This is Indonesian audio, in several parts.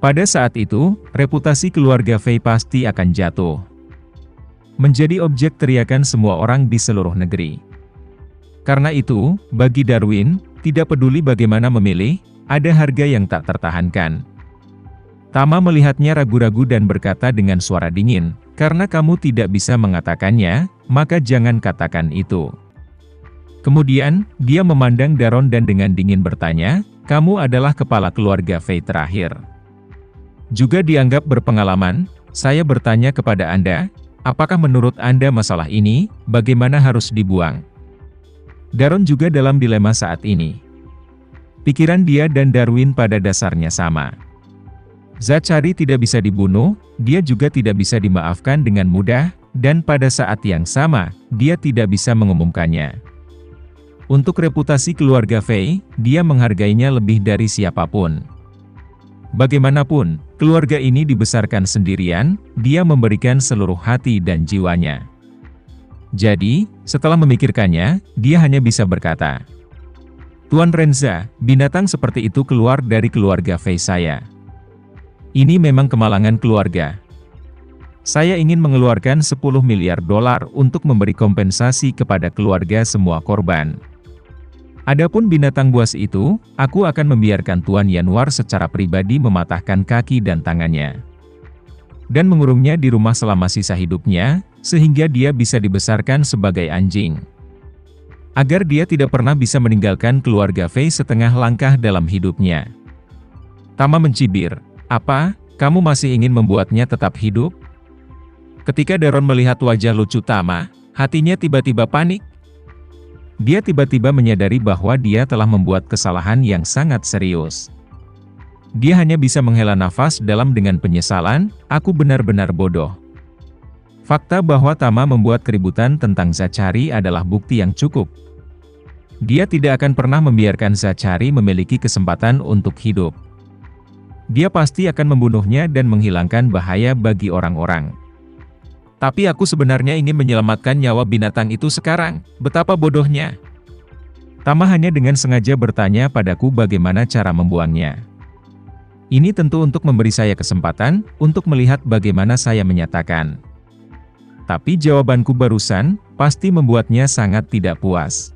Pada saat itu, reputasi keluarga Fei pasti akan jatuh. Menjadi objek teriakan semua orang di seluruh negeri. Karena itu, bagi Darwin, tidak peduli bagaimana memilih, ada harga yang tak tertahankan. Tama melihatnya ragu-ragu dan berkata dengan suara dingin, "Karena kamu tidak bisa mengatakannya, maka jangan katakan itu." Kemudian, dia memandang Daron dan dengan dingin bertanya, "Kamu adalah kepala keluarga Fei terakhir. Juga dianggap berpengalaman, saya bertanya kepada Anda, apakah menurut Anda masalah ini, bagaimana harus dibuang?" Daron juga dalam dilema saat ini. Pikiran dia dan Darwin pada dasarnya sama. Zachary tidak bisa dibunuh, dia juga tidak bisa dimaafkan dengan mudah, dan pada saat yang sama, dia tidak bisa mengumumkannya. Untuk reputasi keluarga Fei, dia menghargainya lebih dari siapapun. Bagaimanapun, keluarga ini dibesarkan sendirian, dia memberikan seluruh hati dan jiwanya. Jadi, setelah memikirkannya, dia hanya bisa berkata, "Tuan Renza, binatang seperti itu keluar dari keluarga Fei saya. Ini memang kemalangan keluarga. Saya ingin mengeluarkan 10 miliar dolar untuk memberi kompensasi kepada keluarga semua korban. Adapun binatang buas itu, aku akan membiarkan Tuan Yanwar secara pribadi mematahkan kaki dan tangannya. Dan mengurungnya di rumah selama sisa hidupnya, sehingga dia bisa dibesarkan sebagai anjing. Agar dia tidak pernah bisa meninggalkan keluarga Fei setengah langkah dalam hidupnya." Tama mencibir, "Apa, kamu masih ingin membuatnya tetap hidup?" Ketika Daron melihat wajah lucu Tama, hatinya tiba-tiba panik. Dia tiba-tiba menyadari bahwa dia telah membuat kesalahan yang sangat serius. Dia hanya bisa menghela nafas dalam dengan penyesalan, "Aku benar-benar bodoh." Fakta bahwa Tama membuat keributan tentang Zachary adalah bukti yang cukup. Dia tidak akan pernah membiarkan Zachary memiliki kesempatan untuk hidup. Dia pasti akan membunuhnya dan menghilangkan bahaya bagi orang-orang. "Tapi aku sebenarnya ingin menyelamatkan nyawa binatang itu sekarang, betapa bodohnya." Tama hanya dengan sengaja bertanya padaku bagaimana cara membuangnya. Ini tentu untuk memberi saya kesempatan, untuk melihat bagaimana saya menyatakan. Tapi jawabanku barusan, pasti membuatnya sangat tidak puas.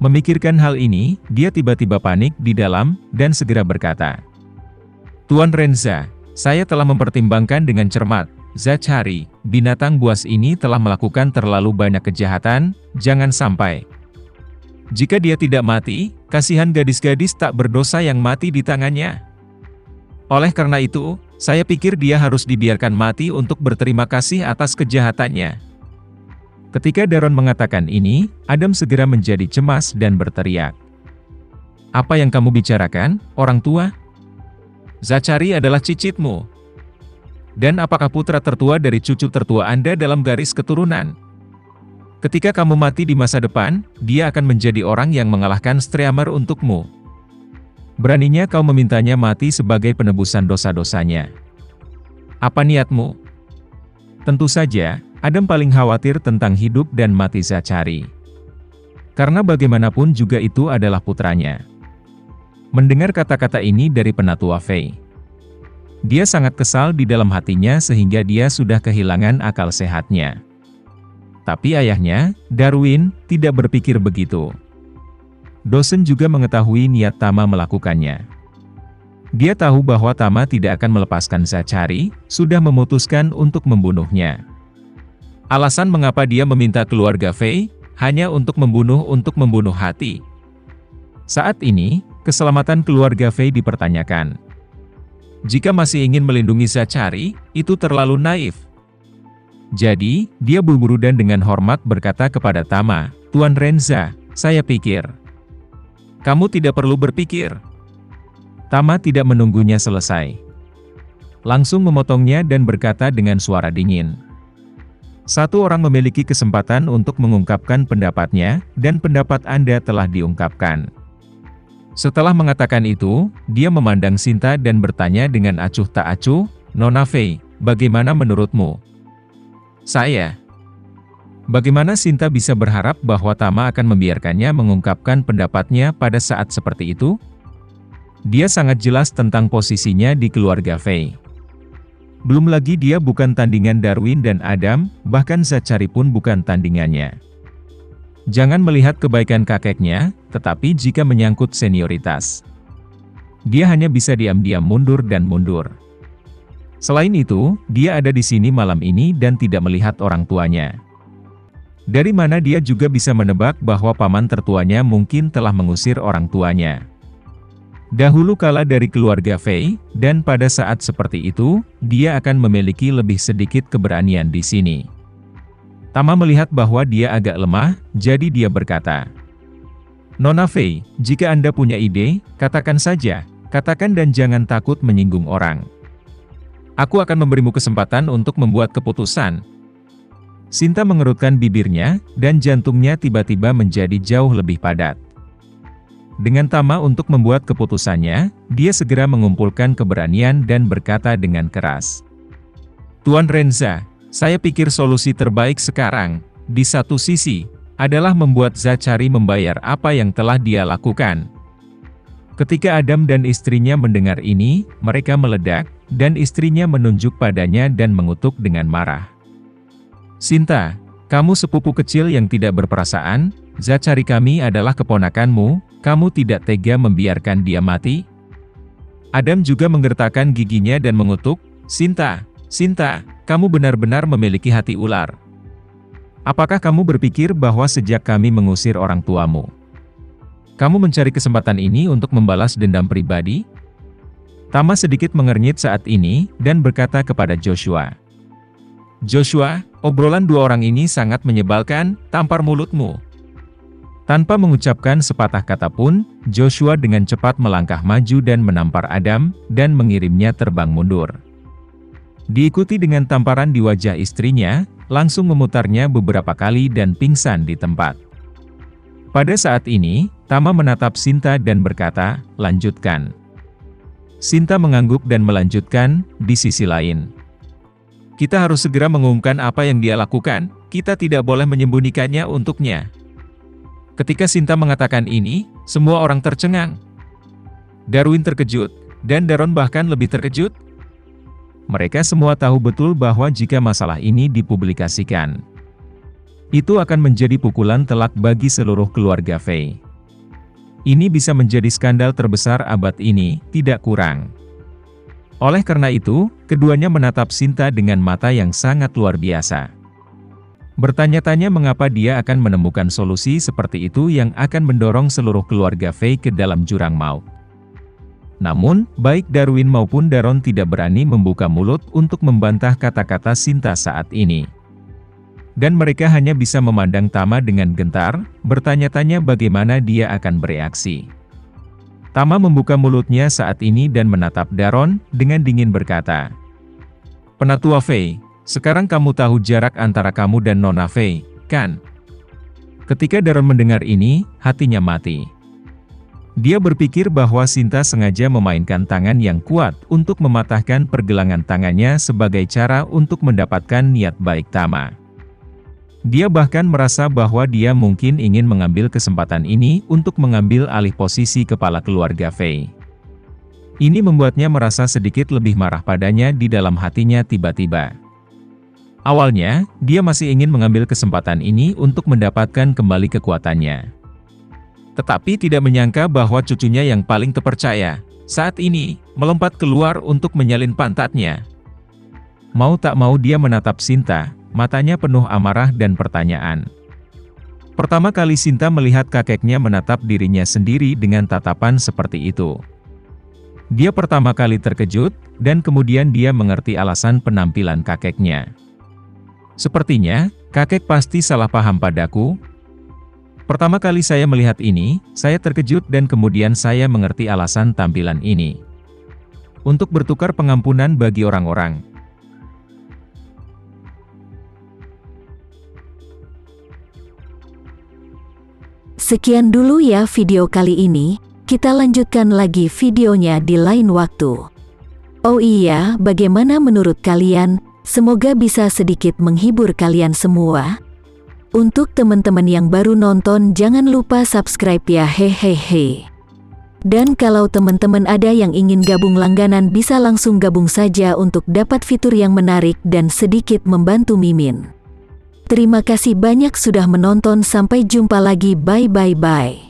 Memikirkan hal ini, dia tiba-tiba panik di dalam, dan segera berkata, "Tuan Renza, saya telah mempertimbangkan dengan cermat. Zachary, binatang buas ini telah melakukan terlalu banyak kejahatan, jangan sampai. Jika dia tidak mati, kasihan gadis-gadis tak berdosa yang mati di tangannya. Oleh karena itu, saya pikir dia harus dibiarkan mati untuk berterima kasih atas kejahatannya." Ketika Daron mengatakan ini, Adam segera menjadi cemas dan berteriak, "Apa yang kamu bicarakan, orang tua? Zachary adalah cicitmu. Dan apakah putra tertua dari cucu tertua Anda dalam garis keturunan? Ketika kamu mati di masa depan, dia akan menjadi orang yang mengalahkan Streamer untukmu. Beraninya kau memintanya mati sebagai penebusan dosa-dosanya. Apa niatmu?" Tentu saja, Adam paling khawatir tentang hidup dan mati Zachary. Karena bagaimanapun juga itu adalah putranya. Mendengar kata-kata ini dari penatua Fei, dia sangat kesal di dalam hatinya sehingga dia sudah kehilangan akal sehatnya. Tapi ayahnya, Darwin, tidak berpikir begitu. Dosen juga mengetahui niat Tama melakukannya. Dia tahu bahwa Tama tidak akan melepaskan Zachary, sudah memutuskan untuk membunuhnya. Alasan mengapa dia meminta keluarga Fei, hanya untuk membunuh hati. Saat ini, keselamatan keluarga Fei dipertanyakan. Jika masih ingin melindungi Zachary, itu terlalu naif. Jadi, dia buru-buru dan dengan hormat berkata kepada Tama, "Tuan Renza, saya pikir kamu tidak perlu berpikir." Tama tidak menunggunya selesai. Langsung memotongnya dan berkata dengan suara dingin, "Satu orang memiliki kesempatan untuk mengungkapkan pendapatnya, dan pendapat Anda telah diungkapkan." Setelah mengatakan itu, dia memandang Sinta dan bertanya dengan acuh tak acuh, "Nona Fei, bagaimana menurutmu?" "Saya." Bagaimana Sinta bisa berharap bahwa Tama akan membiarkannya mengungkapkan pendapatnya pada saat seperti itu? Dia sangat jelas tentang posisinya di keluarga Fei. Belum lagi dia bukan tandingan Darwin dan Adam, bahkan Zachary pun bukan tandingannya. Jangan melihat kebaikan kakeknya, tetapi jika menyangkut senioritas, dia hanya bisa diam-diam mundur dan mundur. Selain itu, dia ada di sini malam ini dan tidak melihat orang tuanya. Dari mana dia juga bisa menebak bahwa paman tertuanya mungkin telah mengusir orang tuanya dahulu kala dari keluarga Fei, dan pada saat seperti itu, dia akan memiliki lebih sedikit keberanian di sini. Tama melihat bahwa dia agak lemah, jadi dia berkata, "Nona Fei, jika Anda punya ide, katakan saja, katakan dan jangan takut menyinggung orang. Aku akan memberimu kesempatan untuk membuat keputusan." Sinta mengerutkan bibirnya, dan jantungnya tiba-tiba menjadi jauh lebih padat. Dengan Tama untuk membuat keputusannya, dia segera mengumpulkan keberanian dan berkata dengan keras, "Tuan Renza, saya pikir solusi terbaik sekarang, di satu sisi, adalah membuat Zachary membayar apa yang telah dia lakukan." Ketika Adam dan istrinya mendengar ini, mereka meledak, dan istrinya menunjuk padanya dan mengutuk dengan marah. "Sinta, kamu sepupu kecil yang tidak berperasaan, Zachary kami adalah keponakanmu, kamu tidak tega membiarkan dia mati?" Adam juga menggertakkan giginya dan mengutuk, "Sinta, Sinta, kamu benar-benar memiliki hati ular. Apakah kamu berpikir bahwa sejak kami mengusir orang tuamu, kamu mencari kesempatan ini untuk membalas dendam pribadi?" Tama sedikit mengernyit saat ini, dan berkata kepada Joshua, "Joshua, obrolan dua orang ini sangat menyebalkan, tampar mulutmu." Tanpa mengucapkan sepatah kata pun, Joshua dengan cepat melangkah maju dan menampar Adam, dan mengirimnya terbang mundur. Diikuti dengan tamparan di wajah istrinya, langsung memutarnya beberapa kali dan pingsan di tempat. Pada saat ini, Tama menatap Sinta dan berkata, "Lanjutkan." Sinta mengangguk dan melanjutkan, "Di sisi lain, kita harus segera mengumumkan apa yang dia lakukan, kita tidak boleh menyembunyikannya untuknya." Ketika Sinta mengatakan ini, semua orang tercengang. Darwin terkejut, dan Daron bahkan lebih terkejut. Mereka semua tahu betul bahwa jika masalah ini dipublikasikan, itu akan menjadi pukulan telak bagi seluruh keluarga Fei. Ini bisa menjadi skandal terbesar abad ini, tidak kurang. Oleh karena itu, keduanya menatap Sinta dengan mata yang sangat luar biasa. Bertanya-tanya mengapa dia akan menemukan solusi seperti itu yang akan mendorong seluruh keluarga Fei ke dalam jurang maut. Namun, baik Darwin maupun Daron tidak berani membuka mulut untuk membantah kata-kata Sinta saat ini. Dan mereka hanya bisa memandang Tama dengan gentar, bertanya-tanya bagaimana dia akan bereaksi. Tama membuka mulutnya saat ini dan menatap Daron, dengan dingin berkata, "Penatua Fei, sekarang kamu tahu jarak antara kamu dan Nona Fei, kan?" Ketika Daron mendengar ini, hatinya mati. Dia berpikir bahwa Sinta sengaja memainkan tangan yang kuat untuk mematahkan pergelangan tangannya sebagai cara untuk mendapatkan niat baik Tama. Dia bahkan merasa bahwa dia mungkin ingin mengambil kesempatan ini untuk mengambil alih posisi kepala keluarga Fei. Ini membuatnya merasa sedikit lebih marah padanya di dalam hatinya tiba-tiba. Awalnya, dia masih ingin mengambil kesempatan ini untuk mendapatkan kembali kekuatannya. Tetapi tidak menyangka bahwa cucunya yang paling terpercaya, saat ini, melompat keluar untuk menyalin pantatnya. Mau tak mau dia menatap Sinta, matanya penuh amarah dan pertanyaan. Pertama kali Sinta melihat kakeknya menatap dirinya sendiri dengan tatapan seperti itu. Dia pertama kali terkejut, dan kemudian dia mengerti alasan penampilan kakeknya. Sepertinya, kakek pasti salah paham padaku. Pertama kali saya melihat ini, saya terkejut dan kemudian saya mengerti alasan tampilan ini. Untuk bertukar pengampunan bagi orang-orang. Sekian dulu ya video kali ini, kita lanjutkan lagi videonya di lain waktu. Oh iya, bagaimana menurut kalian? Semoga bisa sedikit menghibur kalian semua. Untuk teman-teman yang baru nonton jangan lupa subscribe ya hehehe. Dan kalau teman-teman ada yang ingin gabung langganan bisa langsung gabung saja untuk dapat fitur yang menarik dan sedikit membantu Mimin. Terima kasih banyak sudah menonton, sampai jumpa lagi, bye.